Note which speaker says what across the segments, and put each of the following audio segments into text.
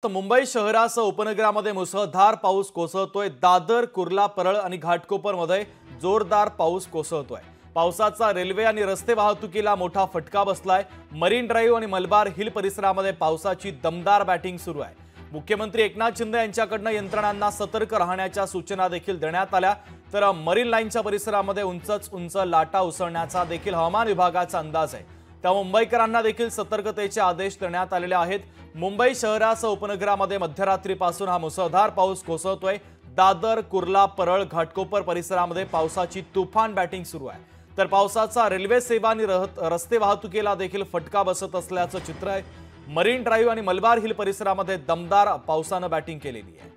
Speaker 1: तर मुंबई शहरासह उपनगरामध्ये मुसळधार पाऊस कोसळतोय। दादर, कुर्ला, परळ आणि घाटकोपरमध्ये जोरदार पाऊस कोसळतोय। पावसाचा रेल्वे आणि रस्ते वाहतुकीला मोठा फटका बसलाय। मरीन ड्राइव्ह आणि मलबार हिल परिसरामध्ये पावसाची दमदार बॅटिंग सुरू आहे। मुख्यमंत्री एकनाथ शिंदे यांच्याकडून यंत्रणांना सतर्क राहण्याच्या सूचना देखील देण्यात आल्या। तर मरीन लाईनच्या परिसरामध्ये उंच लाटा उसळण्याचा देखील हवामान विभागाचा अंदाज आहे। त्या मुंबईकरांना देखील सतर्कतेचे आदेश देण्यात आलेले आहेत। मुंबई शहरासह उपनगरामध्ये मध्यरात्रीपासून हा मुसळधार पाऊस कोसळतोय। दादर, कुर्ला, परळ, घाटकोपर परिसरामध्ये पावसाची तुफान बॅटिंग सुरू आहे। तर पावसाचा रेल्वे सेवा आणि रस्ते वाहतुकीला देखील फटका बसत असल्याचं चित्र आहे। मरीन ड्राइव्ह आणि मलबार हिल परिसरामध्ये दमदार पावसानं बॅटिंग केलेली आहे।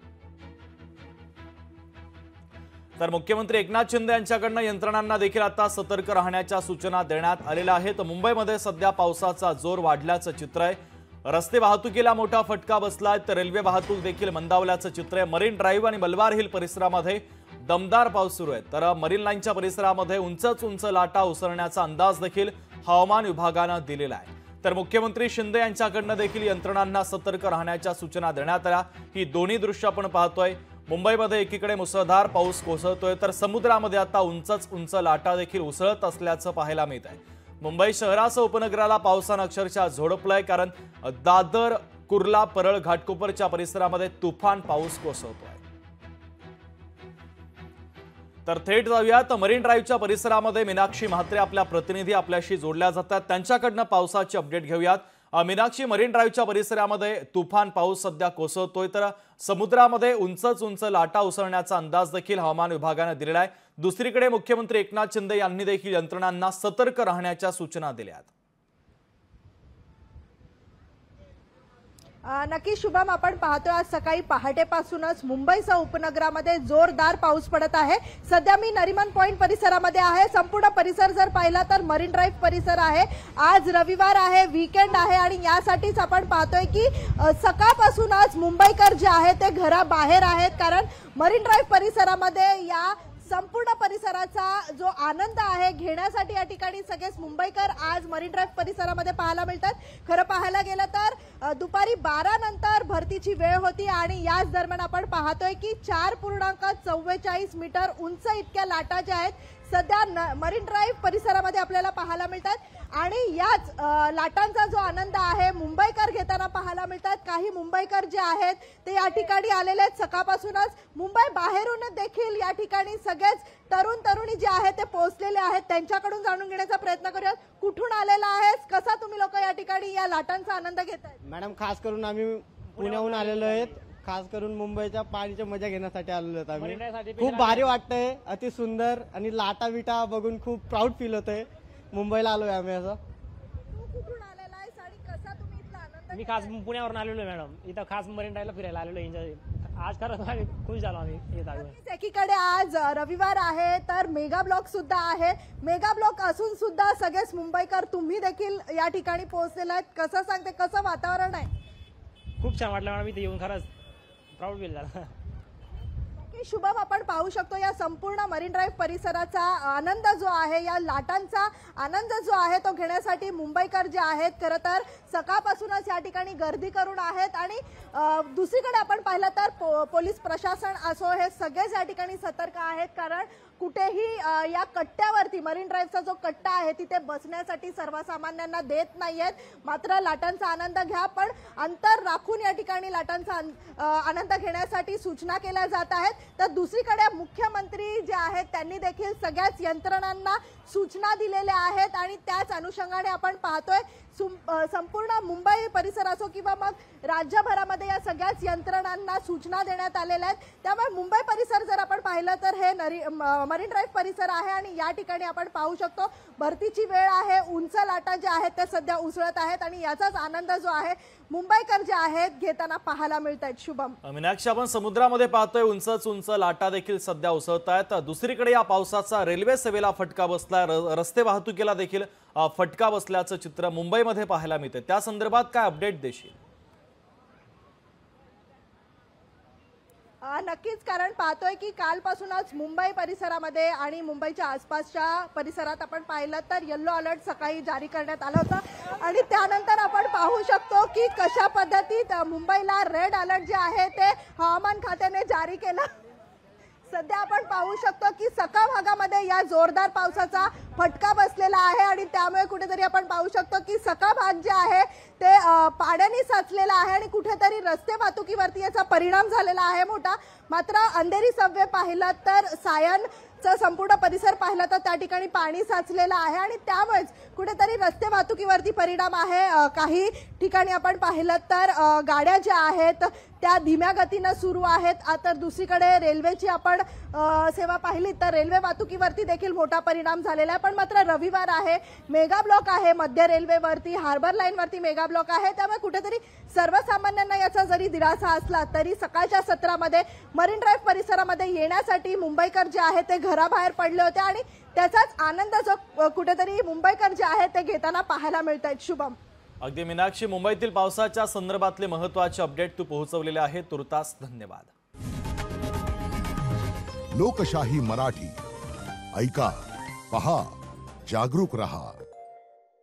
Speaker 1: तर मुख्यमंत्री एकनाथ शिंदे यांच्याकडून यंत्रणांना देखील आता सतर्क राहण्याच्या सूचना देण्यात आलेल्या आहेत। मुंबईमध्ये सध्या पावसाचा जोर वाढल्याचं चित्र आहे। रस्ते वाहतुकीला मोठा फटका बसलाय, तर रेल्वे वाहतूक देखील मंदावल्याचं चित्र आहे। मरीन ड्राइव्ह आणि मलबार हिल परिसरामध्ये दमदार पाऊस सुरू आहे। तर मरीन लाईनच्या परिसरामध्ये उंच लाटा उसळण्याचा अंदाज देखील हवामान विभागानं दिलेला आहे। तर मुख्यमंत्री शिंदे यांच्याकडून देखील यंत्रणांना सतर्क राहण्याच्या सूचना देण्यात आल्या। ही दोन्ही दृश्य आपण पाहतोय। मुंबईमध्ये एकीकडे मुसळधार पाऊस कोसळतोय, तर समुद्रामध्ये आता उंच लाटा देखील उसळत असल्याचं पाहायला मिळत आहे। मुंबई शहरासह उपनगराला पावसानं अक्षरशः झोडपलंय, कारण दादर, कुर्ला, परळ, घाटकोपरच्या परिसरामध्ये तुफान पाऊस कोसळतोय। तर थेट जाऊयात मरीन ड्राइव्हच्या परिसरामध्ये मीनाक्षी म्हात्रे आपल्या प्रतिनिधी आपल्याशी जोडल्या जातात, त्यांच्याकडनं पावसाची अपडेट घेऊयात। मीनाक्षी, मरीन ड्राइव्हच्या परिसरामध्ये तुफान पाऊस सध्या कोसळतोय, तर समुद्रामध्ये उंच लाटा उसळण्याचा अंदाज देखील हवामान विभागाने दिलेला आहे। दुसरीकडे मुख्यमंत्री एकनाथ शिंदे यांनी देखील यंत्रणांना सतर्क राहण्याच्या सूचना दिल्या आहेत।
Speaker 2: नक्की शुभम, आपण पाहतोय आज सकाळी पहाटेपासूनच मुंबईसह उपनगरामध्ये जोरदार पाऊस पडत आहे। सध्या मी नरिमन पॉइंट परिसरामध्ये आहे। संपूर्ण परिसर जर पाहिला तर मरीन ड्राइव्ह परिसर आहे। आज रविवार आहे, वीकेंड आहे आणि यासाठीच आपण पाहतोय की सकाळपासूनच मुंबईकर जे आहेत ते घराबाहेर आहेत, कारण मरीन ड्राइव्ह परिसरामध्ये या संपूर्ण परिसराचा जो आनंद आहे घेण्यासाठी या ठिकाणी सगळेच मुंबईकर आज मरीन ड्राइव्ह परिसरामध्ये पाहायला मिळतात। खरं पाहायला गेलं तर दुपारी 12 नंतर भरतीची वेळ होती आणि याच दरम्यान आपण पाहतोय की 4.44 मीटर उंच इतक्या लाटा ज्या आहेत सध्या मरीन ड्राइव्ह परिसरामध्ये आपल्याला पाहायला मिळतात आणि याच लाटांचा जो आनंद आहे मुंबईकर घेताना पाहायला मिळतात। काही मुंबईकर जे आहेत ते या ठिकाणी आलेले आहेत सकाळपासूनच। मुंबई बाहेरून देखील या ठिकाणी सगळेच तरुणी जे आहेत ते पोहोचलेले आहेत। त्यांच्याकडून जाणून घेण्याचा प्रयत्न करूयात। कुठून आलेला आहेस, कसा तुम्ही लोक या ठिकाणी या लाटांचा आनंद घेताय?
Speaker 3: मॅडम, खास करून आम्ही पुण्याहून आलेलो आहेत। खास करून मुंबईच्या पाणीच्या मजा घेण्यासाठी आलेलो आहोत आम्ही। खूप भारी वाटतंय, अति सुंदर आणि लाटा बिटा बघून खूप प्राऊड फील होतंय। मुंबईला आलोय आम्ही असं।
Speaker 2: कुठून आलेला आहेस आणि कसा तुम्ही इथला आनंद?
Speaker 4: मी खास पुण्यावरून आलेलो मॅडम, इथं खास मरीन ड्राइव्हला फिरायला आलेलो एन्जॉय। आज खरंच खुश झालो आम्ही येत आलो।
Speaker 2: एकीकडे आज रविवार आहे तर मेगा ब्लॉक सुद्धा आहे। मेगा ब्लॉक असून सुद्धा सगळेच मुंबईकर तुम्ही देखील या ठिकाणी पोहोचलेला आहेत। कसं सांगते, कसं वातावरण आहे?
Speaker 4: खूप छान वाटलं मॅडम इथे येऊन, खरंच प्राऊड फील झाला।
Speaker 2: शुभम, आपण पाहू शकतो या संपूर्ण मरीन ड्राइव्ह परिसराचा आनंद जो आहे, या लाटांचा आनंद जो आहे तो घेण्यासाठी मुंबईकर जे आहेत खरं तर सकाळपासूनच या ठिकाणी गर्दी करून आहेत आणि दुसरीकडे आपण पाहिलं तर पोलीस प्रशासन असो हे सगळेच या ठिकाणी सतर्क आहेत, कारण कुठेही या कट्ट्यावरती मरीन ड्राइव्हचा जो कट्टा आहे तिथे बसण्यासाठी सर्वसामान्यांना देत नाहीयेत। मात्र लाटांचा आनंद घ्या, पण अंतर राखून या ठिकाणी लाटांचा आनंद घेण्यासाठी सूचना केल्या जात आहेत। तर दुसरीकडे मुख्यमंत्री जे आहेत त्यांनी देखील सगळ्याच यंत्रणांना सूचना दिलेल्या आहेत आणि त्याच अनुषंगाने आपण पाहतोय संपूर्ण मुंबई परिसर असो किंवा मग राज्यभरामध्ये या सगळ्याच यंत्रणांना सूचना देण्यात आलेल्या आहेत। त्यामुळे मुंबई परिसर जर आपण पाहिलं तर हे मरीन ड्राइव्ह परिसर आहे आणि या ठिकाणी आपण पाहू शकतो भरतीची वेळ आहे, उंच लाटा ज्या आहेत त्या सध्या उसळत आहेत आणि याचाच आनंद जो आहे मुंबईकर जे आहेत घेताना पाहायला मिळत आहेत। शुभम,
Speaker 1: मीनाक्षी, आपण समुद्रामध्ये पाहतोय उंच लाटा देखील सध्या उसळत आहेत। दुसरीकडे या पावसाचा रेल्वे सेवेला फटका बसलाय, रस्ते वाहतुकीला देखील फटका बसल्याचं चित्र मुंबईमध्ये पाहायला मिळते। त्या संदर्भात काय अपडेट देशील?
Speaker 2: नक्कीच, कारण पाहतोय की कालपासूनच मुंबई परिसरामध्ये आणि मुंबईच्या आसपासच्या परिसरात आपण पाहिलं तर येलो अलर्ट सकाळी जारी करण्यात आला होता। आणि त्यानंतर आपण पाहू शकतो की कशा पद्धतीत मुंबईला रेड अलर्ट जे आहे ते हवामान खात्याने जारी केलं। सध्या आपण पाहू शकतो की सका भागामध्ये या जोरदार पावसाचा फटका बसलेला आहे आणि त्यामुळे कुठेतरी आपण पाहू शकतो की सका भाग जे आहे ते पाण्याने साचलेला आहे आणि कुठेतरी रस्ते वाहतुकीवरती याचा परिणाम झालेला आहे मोठा। मात्र अंधेरी सबवे पाहिलं तर सायनचा संपूर्ण परिसर पाहिला तर त्या ठिकाणी पाणी साचलेलं आहे आणि त्यामुळेच कुठेतरी रस्ते वाहतुकीवरती परिणाम आहे। काही ठिकाणी आपण पाहिलं तर गाड्या ज्या आहेत त्या धीम्या गतीने सुरू आहेत। तर दुसरीकडे रेल्वेची आपण सेवा पाहिली तर रेल्वे वाहतुकीवरती देखील मोठा परिणाम झालेला आहे। पण मात्र रविवार आहे, मेगा ब्लॉक आहे मध्य रेल्वेवरती, हार्बर लाईनवरती मेगा ब्लॉक आहे, त्यामुळे कुठेतरी सर्वसामान्यांना याचा जरी दिलासा असला तरी सकाळच्या सत्रामध्ये मरीन ड्राईव्ह परिसरामध्ये येण्यासाठी मुंबईकर जे आहेत ते घराबाहेर पडले होते आणि त्याचाच आनंद जो कुठेतरी मुंबईकर जे आहेत ते घेताना पाहायला मिळत आहेत। शुभम,
Speaker 1: अगदी मीनाक्षी, मुंबईतील पावसाच्या संदर्भातले महत्त्वाचे अपडेट तू पोहोचवलेले आहे, तुर्तास धन्यवाद।
Speaker 5: लोकशाही मराठी ऐका, पहा, जागरूक रहा।